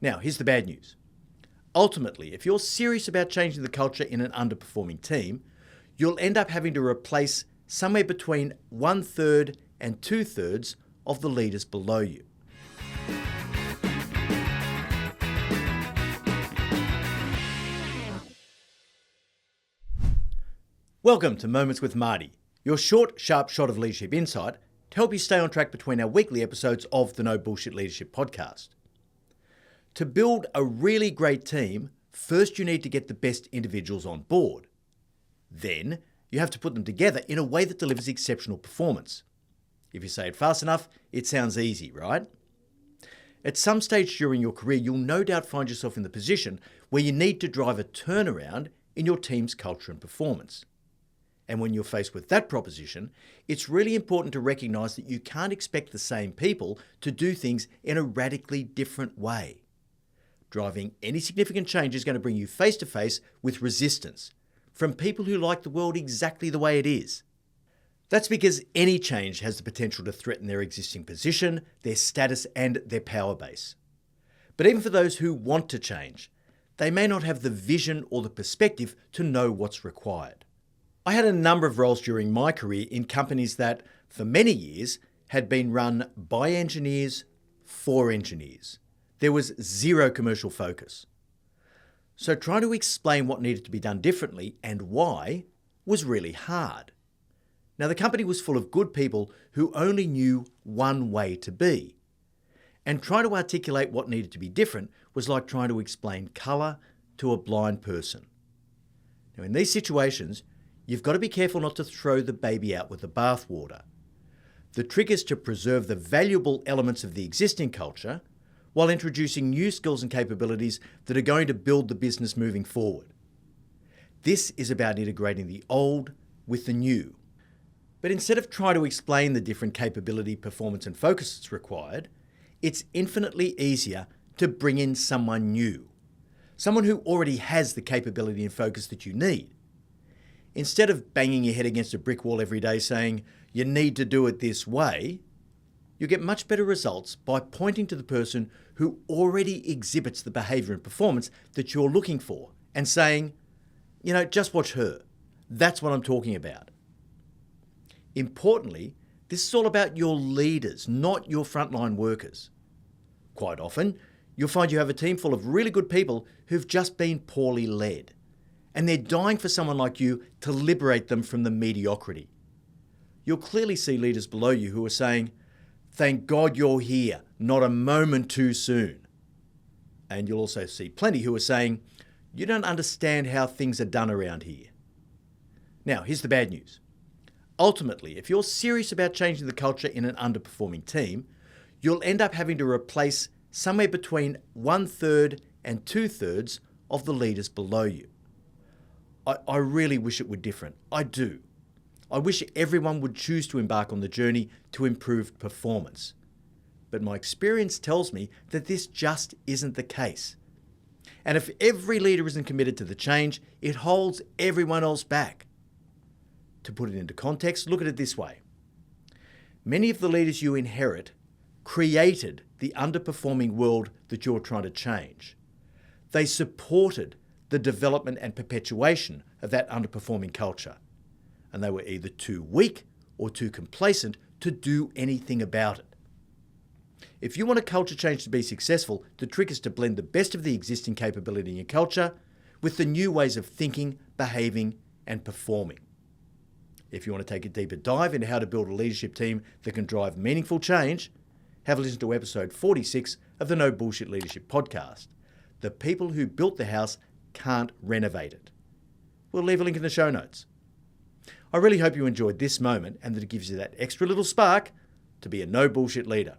Now, here's the bad news. Ultimately, if you're serious about changing the culture in an underperforming team, you'll end up having to replace somewhere between 1/3 and 2/3 of the leaders below you. Welcome to Moments with Marty, your short, sharp shot of leadership insight to help you stay on track between our weekly episodes of the No Bullshit Leadership podcast. To build a really great team, first you need to get the best individuals on board. Then you have to put them together in a way that delivers exceptional performance. If you say it fast enough, it sounds easy, right? At some stage during your career, you'll no doubt find yourself in the position where you need to drive a turnaround in your team's culture and performance. And when you're faced with that proposition, it's really important to recognize that you can't expect the same people to do things in a radically different way. Driving any significant change is going to bring you face to face with resistance from people who like the world exactly the way it is. That's because any change has the potential to threaten their existing position, their status, and their power base. But even for those who want to change, they may not have the vision or the perspective to know what's required. I had a number of roles during my career in companies that, for many years, had been run by engineers for engineers. There was zero commercial focus. So trying to explain what needed to be done differently and why was really hard. Now, the company was full of good people who only knew one way to be. And trying to articulate what needed to be different was like trying to explain colour to a blind person. Now, in these situations, you've got to be careful not to throw the baby out with the bathwater. The trick is to preserve the valuable elements of the existing culture while introducing new skills and capabilities that are going to build the business moving forward. This is about integrating the old with the new. But instead of trying to explain the different capability, performance, and focus that's required, it's infinitely easier to bring in someone new, someone who already has the capability and focus that you need. Instead of banging your head against a brick wall every day saying, you need to do it this way, you get much better results by pointing to the person who already exhibits the behaviour and performance that you're looking for and saying, just watch her. That's what I'm talking about. Importantly, this is all about your leaders, not your frontline workers. Quite often, you'll find you have a team full of really good people who've just been poorly led. And they're dying for someone like you to liberate them from the mediocrity. You'll clearly see leaders below you who are saying, thank God you're here, not a moment too soon. And you'll also see plenty who are saying, you don't understand how things are done around here. Now, here's the bad news. Ultimately, if you're serious about changing the culture in an underperforming team, you'll end up having to replace somewhere between 1/3 and 2/3 of the leaders below you. I really wish it were different. I do. I wish everyone would choose to embark on the journey to improved performance. But my experience tells me that this just isn't the case. And if every leader isn't committed to the change, it holds everyone else back. To put it into context, look at it this way. Many of the leaders you inherit created the underperforming world that you're trying to change. They supported the development and perpetuation of that underperforming culture. And they were either too weak or too complacent to do anything about it. If you want a culture change to be successful, the trick is to blend the best of the existing capability in your culture with the new ways of thinking, behaving, and performing. If you want to take a deeper dive into how to build a leadership team that can drive meaningful change, have a listen to episode 46 of the No Bullshit Leadership podcast. The people who built the house can't renovate it. We'll leave a link in the show notes. I really hope you enjoyed this moment and that it gives you that extra little spark to be a no bullshit leader.